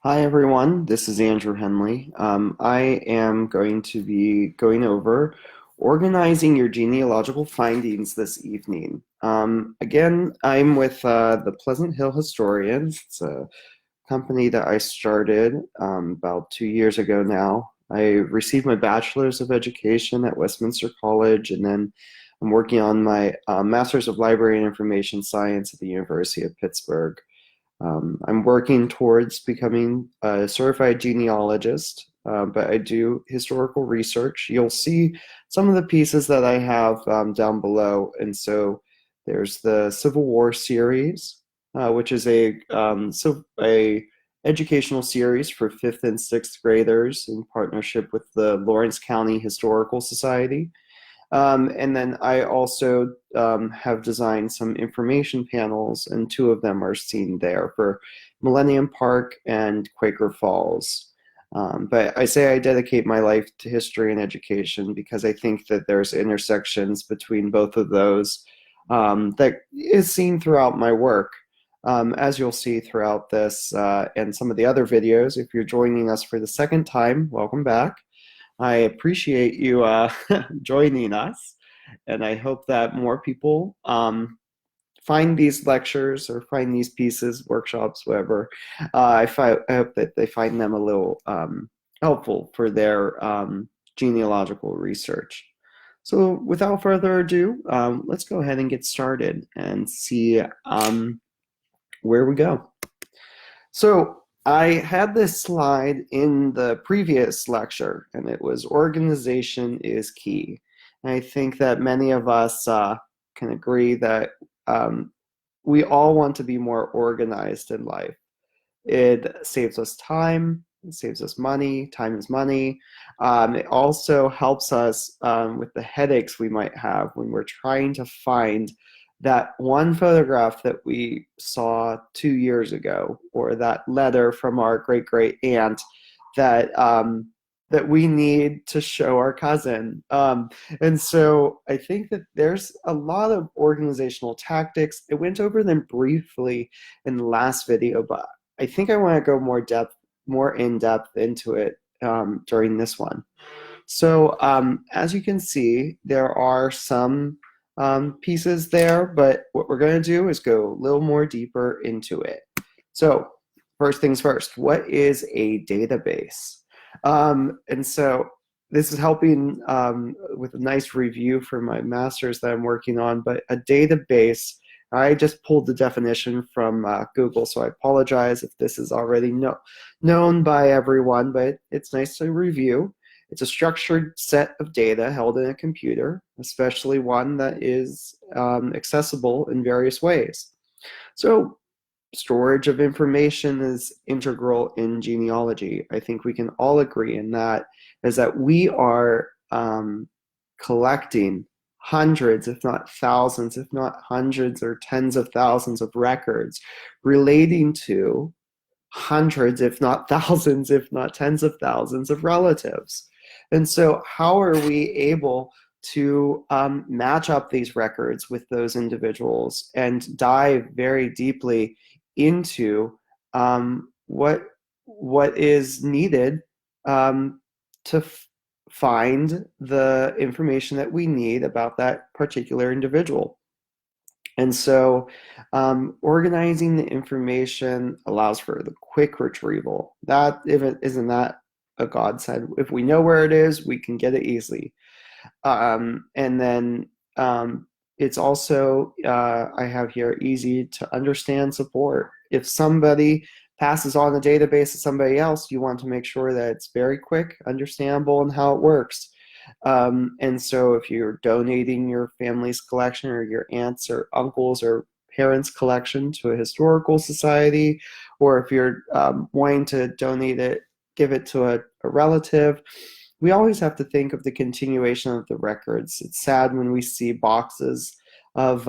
Hi everyone, this is Andrew Henley. I am going to be going over organizing your genealogical findings this evening. Again, I'm with the Pleasant Hill Historians. It's a company that I started about 2 years ago now. I received my Bachelor's of Education at Westminster College, and then I'm working on my Master's of Library and Information Science at the University of Pittsburgh. I'm working towards becoming a certified genealogist, but I do historical research. You'll see some of the pieces that I have down below. And so there's the Civil War series, which is a educational series for fifth and sixth graders in partnership with the Lawrence County Historical Society. And then I also have designed some information panels, and two of them are seen there for Millennium Park and Quaker Falls. But I say I dedicate my life to history and education because I think that there's intersections between both of those that is seen throughout my work. As you'll see throughout this and some of the other videos, if you're joining us for the second time, welcome back. I appreciate you joining us, and I hope that more people find these lectures or find these pieces, workshops, whatever. I hope that they find them a little helpful for their genealogical research. So, without further ado, let's go ahead and get started and see where we go. So I had this slide in the previous lecture, and it was organization is key. And I think that many of us can agree that we all want to be more organized in life. It saves us time, it saves us money. Time is money. It also helps us with the headaches we might have when we're trying to find that one photograph that we saw 2 years ago, or that letter from our great great aunt that that we need to show our cousin. And so I think that there's a lot of organizational tactics. I went over them briefly in the last video, but I think I want to go more in depth into it during this one. So as you can see, there are some pieces there, but what we're going to do is go a little more deeper into it. So first things first, what is a database? And so this is helping with a nice review for my master's that I'm working on, but a database, I just pulled the definition from Google, so I apologize if this is already known by everyone, but it's nice to review. It's a structured set of data held in a computer, especially one that is accessible in various ways. So storage of information is integral in genealogy. I think we can all agree in that, is that we are collecting hundreds, if not thousands, if not hundreds or tens of thousands of records relating to hundreds, if not thousands, if not tens of thousands of relatives. And so, how are we able to match up these records with those individuals and dive very deeply into what is needed to find the information that we need about that particular individual? And so organizing the information allows for the quick retrieval. That, if it isn't that a godsend, if we know where it is, we can get it easily. And then it's also, I have here, easy to understand support. If somebody passes on the database to somebody else, you want to make sure that it's very quick, understandable, and how it works. And so if you're donating your family's collection or your aunts or uncles or parents' collection to a historical society, or if you're wanting to donate it, give it to a relative, we always have to think of the continuation of the records. It's sad when we see boxes of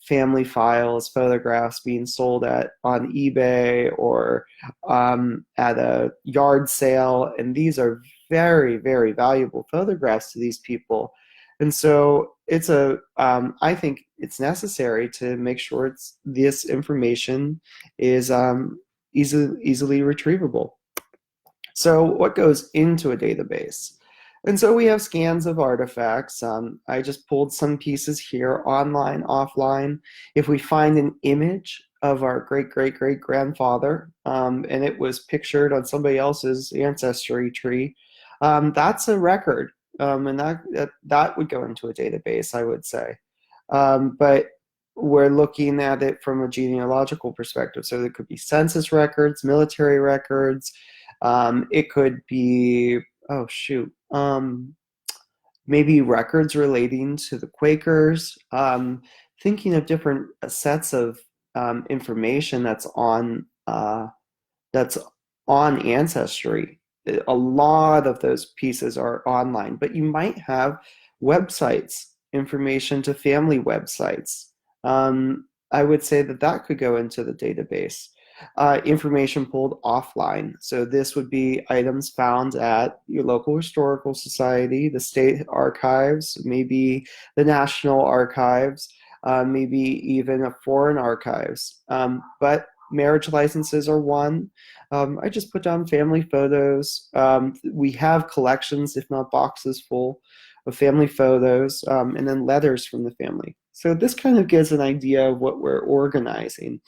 family files, photographs being sold on eBay or at a yard sale, and these are very, very valuable photographs to these people. And so I think it's necessary to make sure this information is easily retrievable. So what goes into a database? And so we have scans of artifacts. I just pulled some pieces here, online, offline. If we find an image of our great-great-great-grandfather, and it was pictured on somebody else's ancestry tree, that's a record. And that would go into a database, I would say. But we're looking at it from a genealogical perspective. So it could be census records, military records, it could be, oh shoot, maybe records relating to the Quakers, thinking of different sets of information that's on Ancestry. A lot of those pieces are online, but you might have websites, information to family websites. I would say that that could go into the database. Information pulled offline. So this would be items found at your local historical society, the state archives, maybe the national archives, maybe even a foreign archives. But marriage licenses are one. I just put down family photos. We have collections, if not boxes full, of family photos, and then letters from the family. So this kind of gives an idea of what we're organizing.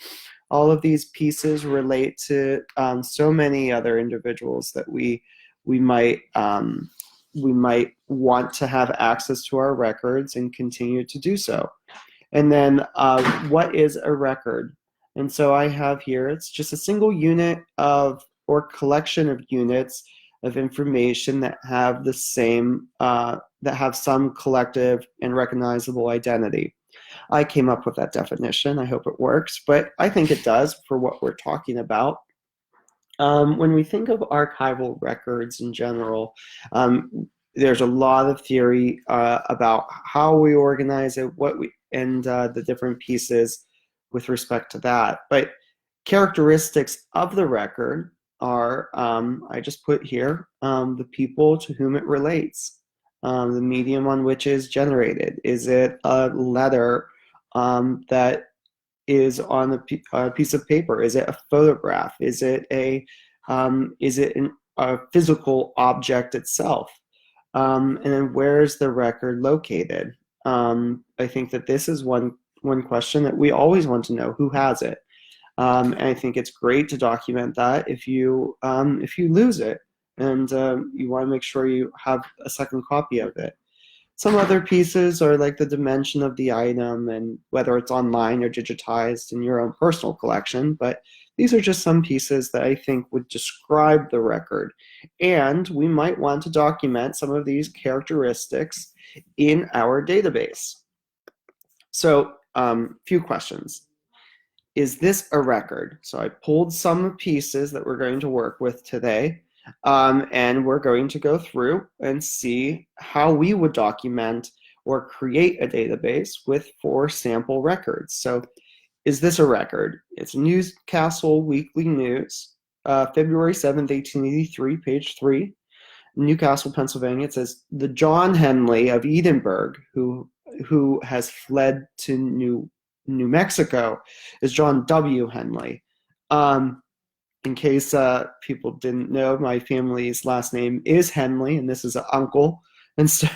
All of these pieces relate to so many other individuals that we might want to have access to our records and continue to do so. And then what is a record? And so I have here, it's just a single unit of, or collection of units of information that have the same, that have some collective and recognizable identity. I came up with that definition. I hope it works, but I think it does for what we're talking about. When we think of archival records in general, there's a lot of theory about how we organize it, and the different pieces with respect to that. But characteristics of the record are, I just put here, the people to whom it relates, the medium on which it is generated. Is it a letter that is on a piece of paper? Is it a photograph? Is it a physical object itself? And then where is the record located? I think that this is one question that we always want to know: who has it? And I think it's great to document that if you lose it, and you want to make sure you have a second copy of it. Some other pieces are like the dimension of the item and whether it's online or digitized in your own personal collection, but these are just some pieces that I think would describe the record. And we might want to document some of these characteristics in our database. So, few questions. Is this a record? So I pulled some pieces that we're going to work with today. And we're going to go through and see how we would document or create a database with 4 sample records. So is this a record? It's Newcastle Weekly News, February 7th, 1883, page 3, Newcastle, Pennsylvania. It says, the John Henley of Edinburgh, who has fled to New Mexico, is John W. Henley. In case people didn't know, my family's last name is Henley, and this is an uncle. And so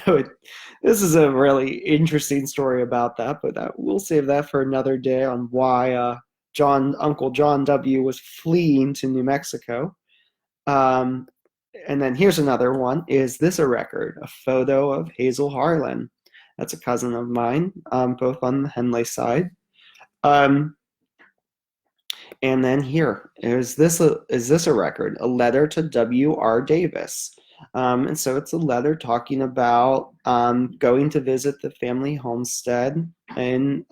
this is a really interesting story about that, but we'll save that for another day on why Uncle John W. was fleeing to New Mexico. And then here's another one. Is this a record? A photo of Hazel Harlan. That's a cousin of mine, both on the Henley side. And then here, is this a record? A letter to W.R. Davis. And so it's a letter talking about going to visit the family homestead in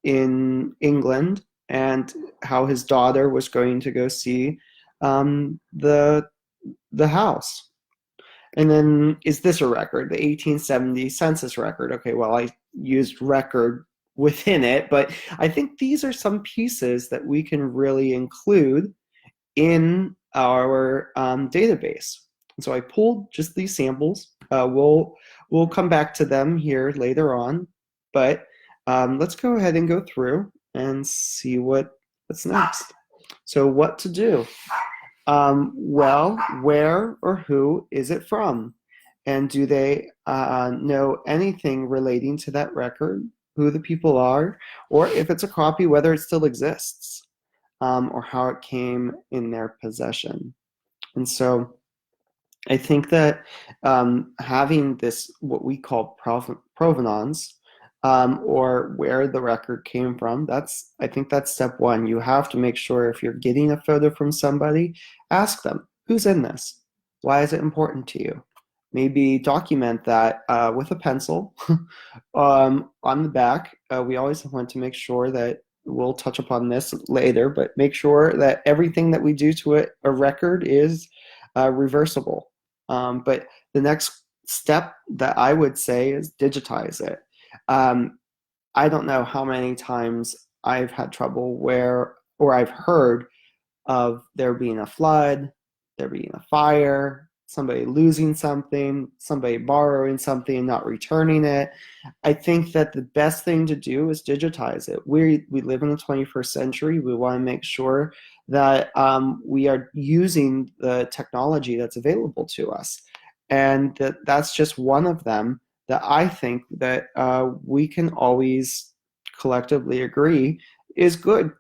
England, and how his daughter was going to go see the house. And then, is this a record? The 1870 census record. Okay, well, I used record within it, but I think these are some pieces that we can really include in our database. And so I pulled just these samples. We'll come back to them here later on, but let's go ahead and go through. and see what's next. So what to do? Well, where or who is it from? And do they know anything relating to that record, who the people are, or if it's a copy, whether it still exists, or how it came in their possession? And so I think that having this, what we call provenance, or where the record came from, I think that's step one. You have to make sure if you're getting a photo from somebody, ask them, who's in this? Why is it important to you? Maybe document that with a pencil on the back. We always want to make sure that we'll touch upon this later, but make sure that everything that we do to it, a record is reversible. But the next step that I would say is digitize it. I don't know how many times I've had trouble or I've heard of there being a flood, there being a fire, somebody losing something, somebody borrowing something and not returning it. I think that the best thing to do is digitize it. We live in the 21st century. We want to make sure that we are using the technology that's available to us. And that's just one of them that I think that we can always collectively agree is good.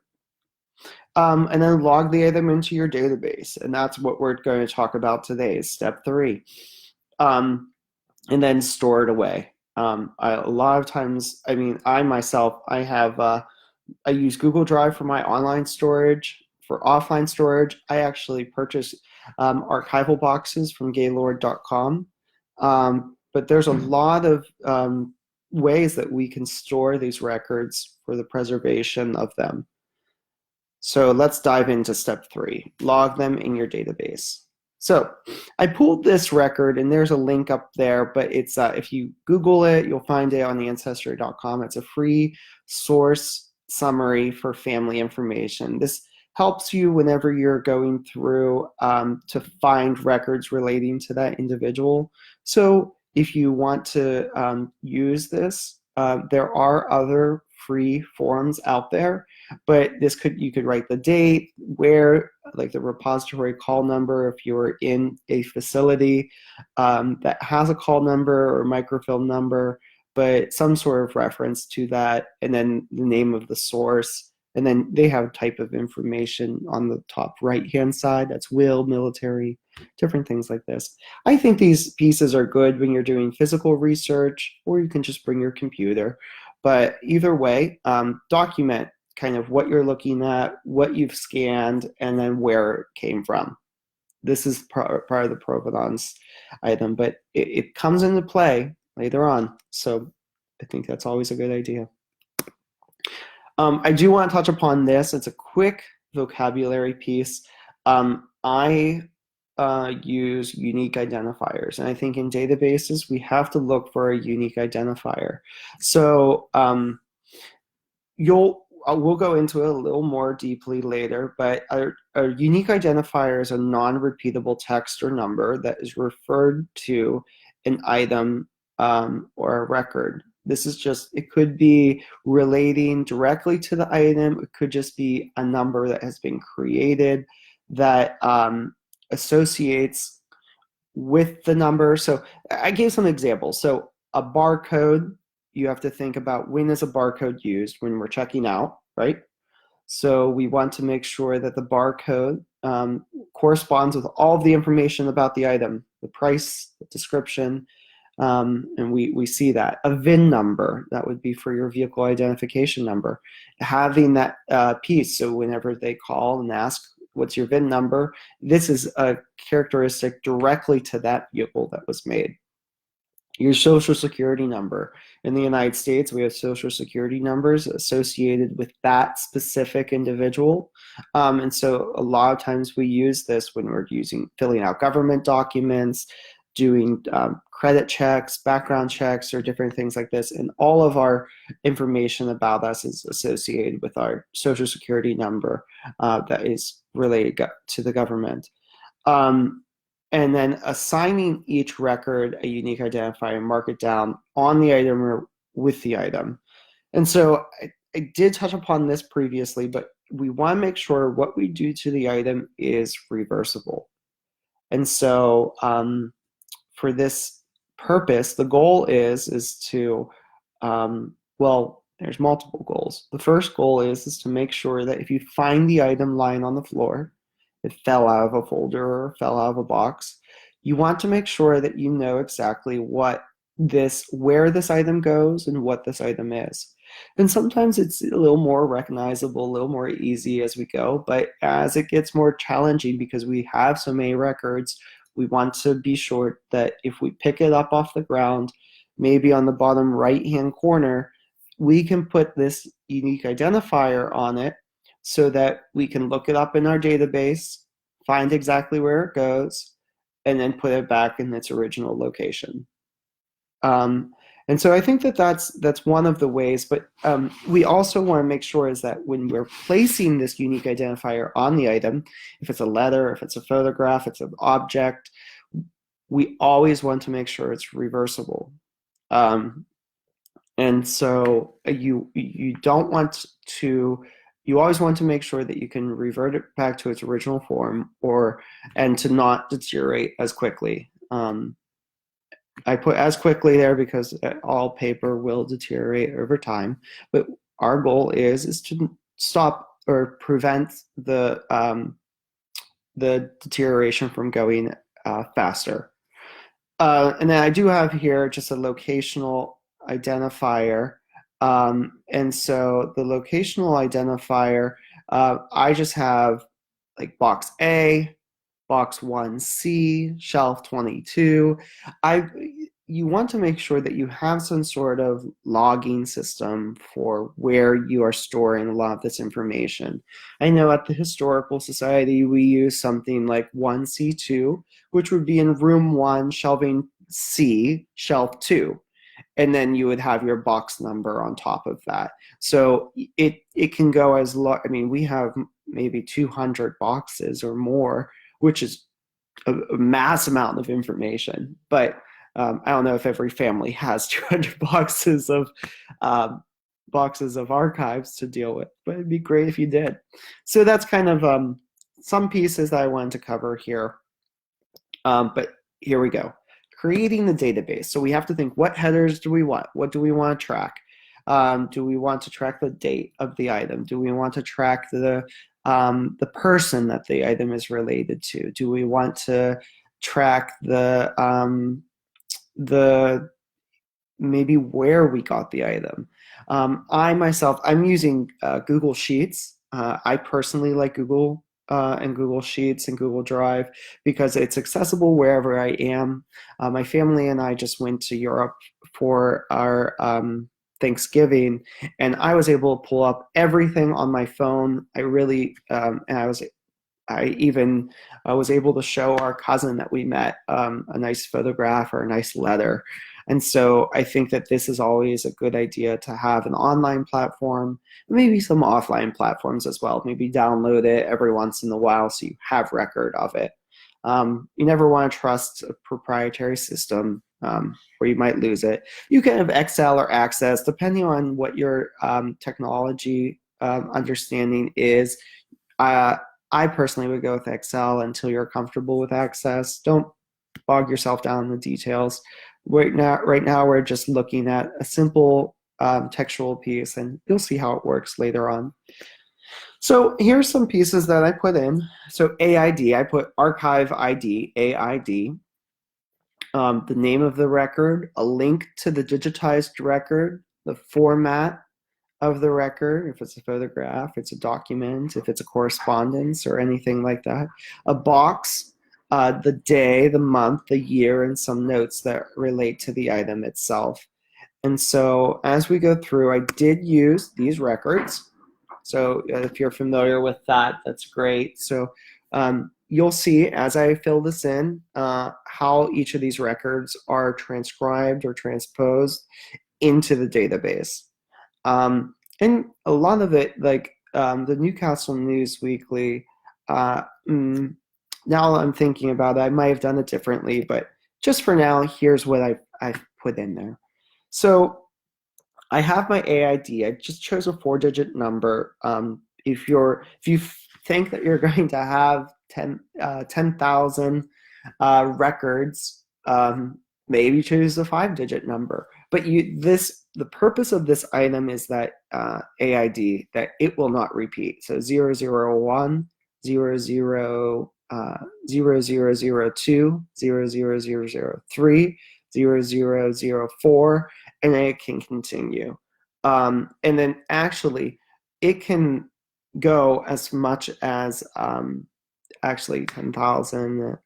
And then log the item into your database. And that's what we're going to talk about today is step 3. And then store it away. A lot of times, I mean, I myself, I use Google Drive for my online storage. For offline storage, I actually purchase archival boxes from gaylord.com. But there's a lot of ways that we can store these records for the preservation of them. So let's dive into step 3, log them in your database. So I pulled this record and there's a link up there, but it's if you Google it, you'll find it on the ancestry.com. It's a free source summary for family information. This helps you whenever you're going through to find records relating to that individual. So if you want to use this, there are other free forums out there, but you could write the date, where, like the repository call number if you're in a facility that has a call number or microfilm number, but some sort of reference to that, and then the name of the source. And then they have type of information on the top right-hand side. That's will, military, different things like this. I think these pieces are good when you're doing physical research, or you can just bring your computer. But either way, document kind of what you're looking at, what you've scanned, and then where it came from. This is part of the provenance item, but it comes into play later on. So I think that's always a good idea. I do want to touch upon this. It's a quick vocabulary piece. I use unique identifiers, and I think in databases we have to look for a unique identifier. So we'll go into it a little more deeply later, but a unique identifier is a non-repeatable text or number that is referred to an item or a record. This is just, it could be relating directly to the item. It could just be a number that has been created that associates with the number. So I gave some examples. So a barcode, you have to think about, when is a barcode used? When we're checking out, right? So we want to make sure that the barcode corresponds with all of the information about the item, the price, the description, and we see that. A VIN number, that would be for your vehicle identification number. Having that piece, so whenever they call and ask, what's your VIN number, this is a characteristic directly to that vehicle that was made. Your social security number. In the United States, we have social security numbers associated with that specific individual. And so a lot of times we use this when we're filling out government documents, doing credit checks, background checks, or different things like this. And all of our information about us is associated with our social security number that is related to the government. And then assigning each record a unique identifier and mark it down on the item or with the item. And so I did touch upon this previously, but we want to make sure what we do to the item is reversible. And so for this purpose, the goal is to, well, there's multiple goals. The first goal is to make sure that if you find the item lying on the floor, it fell out of a folder or fell out of a box, you want to make sure that you know exactly where this item goes and what this item is. And sometimes it's a little more recognizable, a little more easy as we go, but as it gets more challenging because we have so many records, we want to be sure that if we pick it up off the ground, maybe on the bottom right-hand corner, we can put this unique identifier on it so that we can look it up in our database, find exactly where it goes, and then put it back in its original location. And so I think that that's one of the ways, but we also want to make sure is that when we're placing this unique identifier on the item, if it's a letter, if it's a photograph, it's an object, we always want to make sure it's reversible. And so you don't want to, you always want to make sure that you can revert it back to its original form and to not deteriorate as quickly. I put as quickly there because all paper will deteriorate over time, but our goal is to stop or prevent the deterioration from going faster. And then I do have here just a locational identifier. And so the locational identifier, I just have like box A, box 1C, shelf 22. You want to make sure that you have some sort of logging system for where you are storing a lot of this information. I know at the Historical Society, we use something like 1C2, which would be in room 1, shelving C, shelf 2. And then you would have your box number on top of that. So it can go as low. I mean, we have maybe 200 boxes or more, which is a mass amount of information. But I don't know if every family has 200 boxes of archives to deal with, but it'd be great if you did. So that's kind of some pieces that I wanted to cover here. But here we go. Creating the database. So we have to think, what headers do we want? What do we want to track? Do we want to track the date of the item? Do we want to track the person that the item is related to? Do we want to track the maybe where we got the item? I'm using Google Sheets. I personally like Google and Google Sheets and Google Drive because it's accessible wherever I am. My family and I just went to Europe for our Thanksgiving, and I was able to pull up everything on my phone. I really, and I was able to show our cousin that we met a nice photograph or a nice letter. And so I think that this is always a good idea to have an online platform, maybe some offline platforms as well. Maybe download it every once in a while so you have record of it. You never want to trust a proprietary system where you might lose it. You can have Excel or Access, depending on what your technology understanding is. I personally would go with Excel until you're comfortable with Access. Don't bog yourself down in the details. Right now we're just looking at a simple textual piece, and you'll see how it works later on. So here's some pieces that I put in. So AID, I put archive ID, AID, the name of the record, a link to the digitized record, the format of the record, if it's a photograph, it's a document, if it's a correspondence or anything like that, a box, the day, the month, the year, and some notes that relate to the item itself. And so as we go through, I did use these records. So if you're familiar with that, that's great. So you'll see as I fill this in how each of these records are transcribed or transposed into the database. And a lot of it, like the Newcastle News Weekly, now I'm thinking about it, I might have done it differently, but just for now, here's what I've put in there. So I have my AID. I just chose a 4-digit number. If you think that you're going to have 10,000 records, maybe choose a 5-digit number. But the purpose of this item is that AID, that it will not repeat. So 001, 0002, 00003, 0004, and then it can continue. And then actually, it can go as much as actually 10,000 or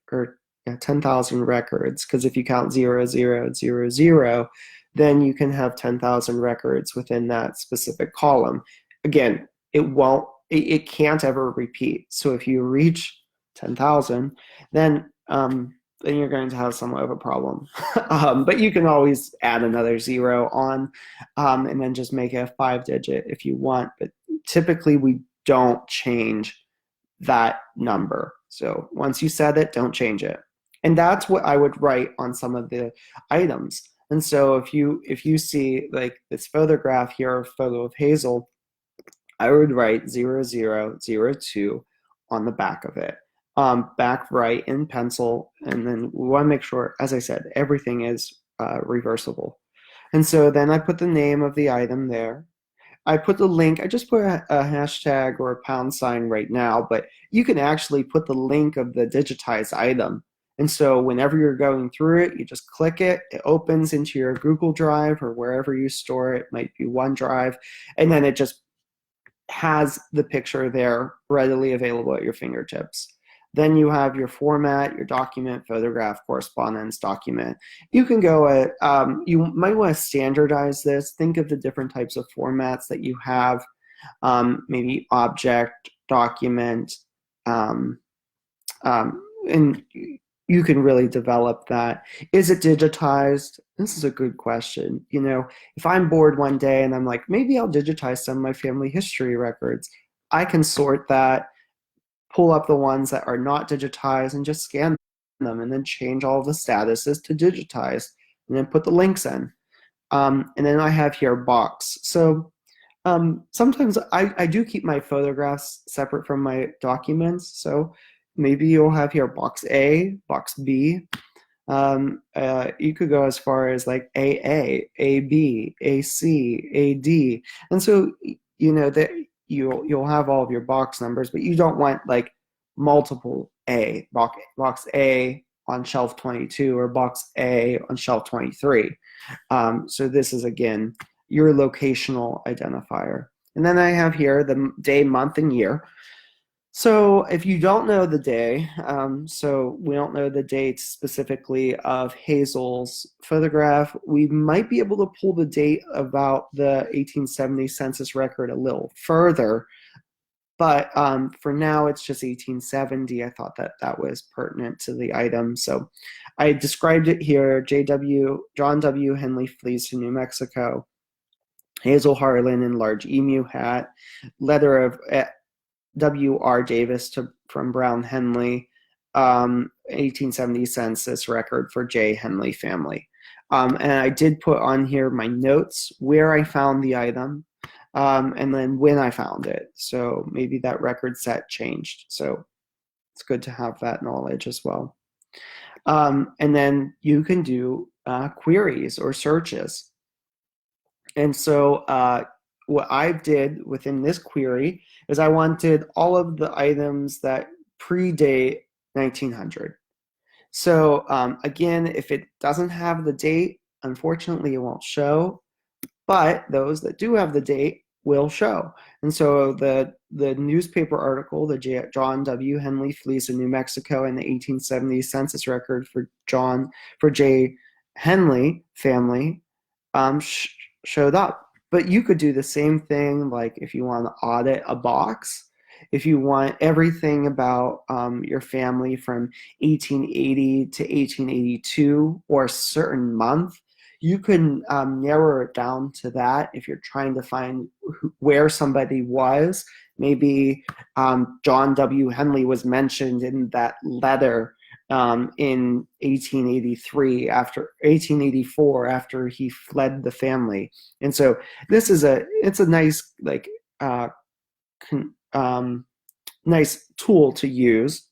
10,000 records, because if you count 0000, then you can have 10,000 records within that specific column. Again, it can't ever repeat. So if you reach 10,000, then you're going to have somewhat of a problem. But you can always add another zero on, and then just make it a 5-digit if you want. But typically, we don't change that number. So once you set it, don't change it. And that's what I would write on some of the items. And so if you see like this photograph here, a photo of Hazel, I would write 0002 on the back of it. Back right in pencil, and then we want to make sure, as I said, everything is reversible. And so then I put the name of the item there. I put the link, I just put a hashtag or a pound sign right now, but you can actually put the link of the digitized item. And so whenever you're going through it, you just click it, it opens into your Google Drive or wherever you store it, might be OneDrive, and then it just has the picture there readily available at your fingertips. Then you have your format, your document, photograph, correspondence, document. You can go at, you might want to standardize this. Think of the different types of formats that you have, maybe object, document, and you can really develop that. Is it digitized? This is a good question. You know, if I'm bored one day and I'm like, maybe I'll digitize some of my family history records, I can sort that, pull up the ones that are not digitized and just scan them, and then change all the statuses to digitized, and then put the links in. And then I have here box. So sometimes I do keep my photographs separate from my documents. So maybe you'll have here box A, box B. You could go as far as like AA, AB, AC, AD. And so, you know, that you'll have all of your box numbers, but you don't want like multiple box A on shelf 22 or box A on shelf 23. So this is, again, your locational identifier. And then I have here the day, month, and year. So if you don't know the day, so we don't know the date specifically of Hazel's photograph, we might be able to pull the date about the 1870 census record a little further. But for now, it's just 1870. I thought that that was pertinent to the item. So I described it here. John W. Henley flees to New Mexico. Hazel Harlan in large emu hat. Letter of W.R. Davis from Brown Henley, 1870 census record for J. Henley family. And I did put on here my notes, where I found the item, and then when I found it. So maybe that record set changed. So it's good to have that knowledge as well. And then you can do queries or searches. And so what I did within this query is I wanted all of the items that predate 1900. So again, if it doesn't have the date, unfortunately it won't show, but those that do have the date will show. And so the newspaper article, the John W. Henley flees to New Mexico and the 1870 census record for J. Henley family showed up. But you could do the same thing, like if you want to audit a box, if you want everything about your family from 1880 to 1882 or a certain month, you can narrow it down to that if you're trying to find where somebody was. Maybe John W. Henley was mentioned in that letter in 1884 after he fled the family. And so it's a nice uh, nice tool to use.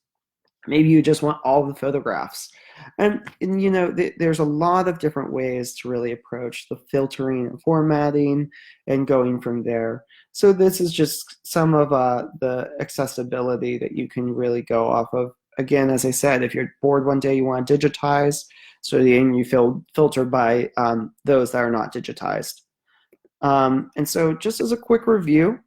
Maybe you just want all the photographs. And there's a lot of different ways to really approach the filtering and formatting and going from there. So this is just some of the accessibility that you can really go off of. Again, as I said, if you're bored one day, you want to digitize, so then you filter by those that are not digitized. And so just as a quick review,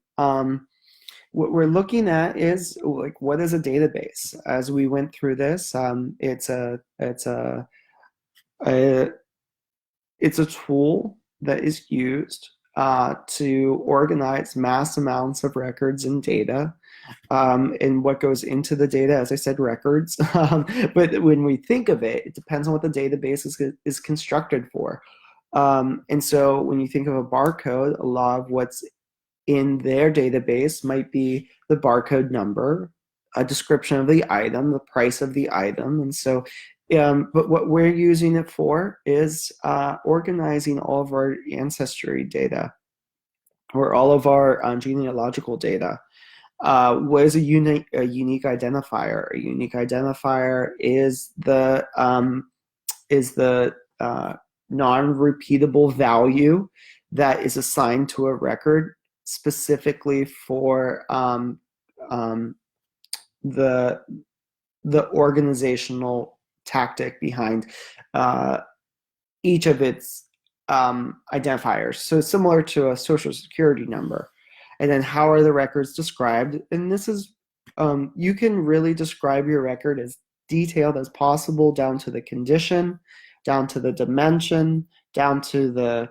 what we're looking at is like, what is a database? As we went through this, it's a tool that is used to organize mass amounts of records and data. And what goes into the data, as I said, records. But when we think of it, it depends on what the database is constructed for. And so when you think of a barcode, a lot of what's in their database might be the barcode number, a description of the item, the price of the item. And so, but what we're using it for is organizing all of our ancestry data, or all of our genealogical data. What is a unique identifier? A unique identifier is the non-repeatable value that is assigned to a record specifically for the organizational tactic behind each of its identifiers. So similar to a social security number. And then how are the records described? And this is, you can really describe your record as detailed as possible, down to the condition, down to the dimension, down to the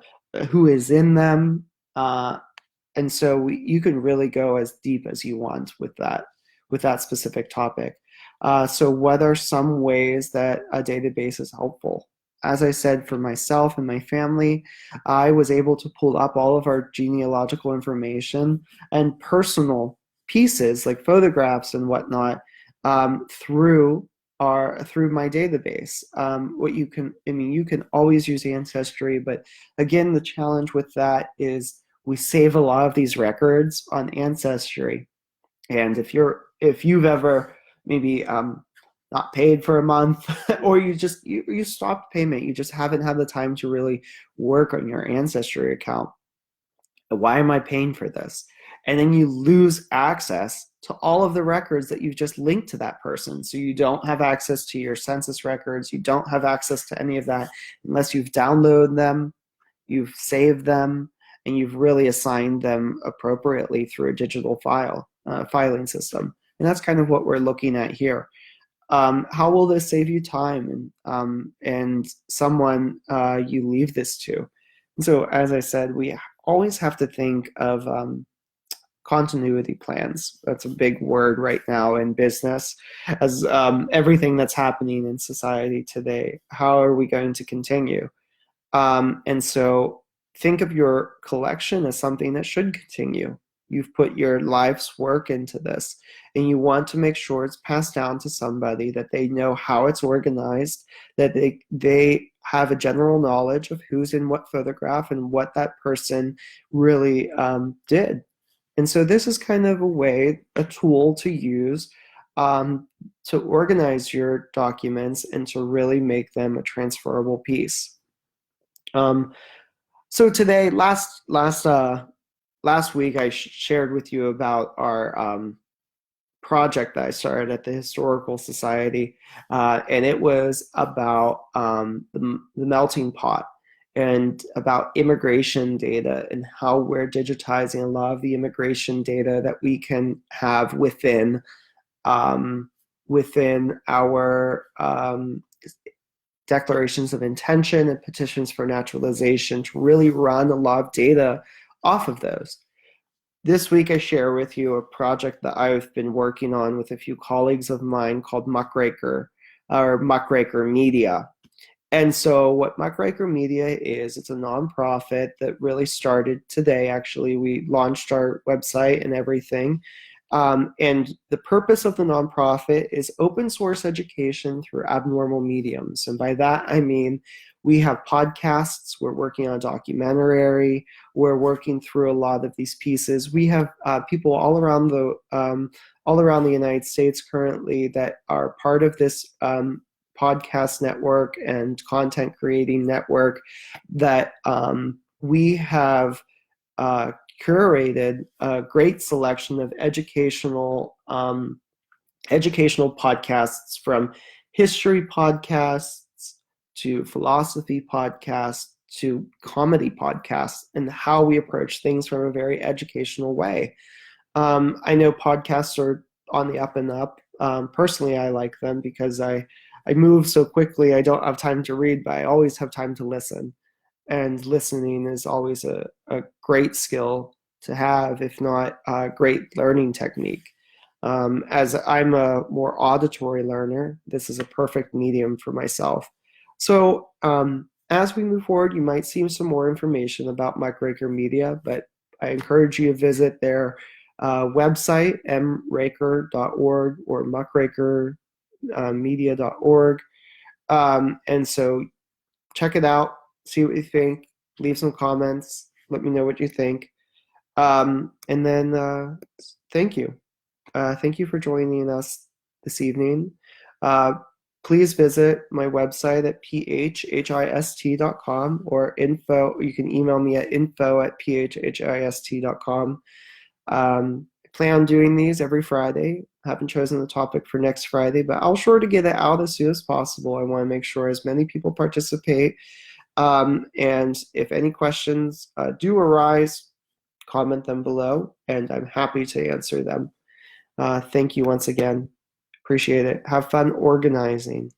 who is in them. And so you can really go as deep as you want with that specific topic. So what are some ways that a database is helpful? As I said, for myself and my family, I was able to pull up all of our genealogical information and personal pieces like photographs and whatnot through my database. You can always use Ancestry, but again, the challenge with that is we save a lot of these records on Ancestry. And if you've ever maybe not paid for a month, or you stopped payment, you just haven't had the time to really work on your Ancestry account. Why am I paying for this? And then you lose access to all of the records that you've just linked to that person. So you don't have access to your census records. You don't have access to any of that unless you've downloaded them, you've saved them, and you've really assigned them appropriately through a digital filing system. And that's kind of what we're looking at here. How will this save you time and someone you leave this to? And so, as I said, we always have to think of continuity plans. That's a big word right now in business, as everything that's happening in society today. How are we going to continue? And so think of your collection as something that should continue. You've put your life's work into this, and you want to make sure it's passed down to somebody, that they know how it's organized, that they have a general knowledge of who's in what photograph and what that person really did. And so this is kind of a tool to use to organize your documents and to really make them a transferable piece. So today, last week, I shared with you about our project that I started at the Historical Society, and it was about the melting pot and about immigration data and how we're digitizing a lot of the immigration data that we can have within our declarations of intention and petitions for naturalization, to really run a lot of data off of those. This week I share with you a project that I've been working on with a few colleagues of mine called Muckraker Media. And so what Muckraker Media is, it's a nonprofit that really started today. Actually, we launched our website and everything And the purpose of the nonprofit is open source education through abnormal mediums. And by that, I mean we have podcasts, we're working on a documentary, we're working through a lot of these pieces. We have people all around the United States currently that are part of this podcast network and content creating network that we have curated a great selection of educational podcasts, from history podcasts to philosophy podcasts to comedy podcasts, and how we approach things from a very educational way. I know podcasts are on the up and up. Personally, I like them because I move so quickly. I don't have time to read, but I always have time to listen. And listening is always a great skill to have, if not a great learning technique. As I'm a more auditory learner, this is a perfect medium for myself. So as we move forward, you might see some more information about Muckraker Media, but I encourage you to visit their website, mraker.org or muckrakermedia.org. And so check it out, see what you think, leave some comments, let me know what you think. And then thank you. Thank you for joining us this evening. Please visit my website at phhist.com or info. You can email me at info@phhist.com. I plan on doing these every Friday. I haven't chosen the topic for next Friday, but I'll sure to get it out as soon as possible. I want to make sure as many people participate. And if any questions do arise, comment them below, and I'm happy to answer them. Thank you once again. Appreciate it. Have fun organizing.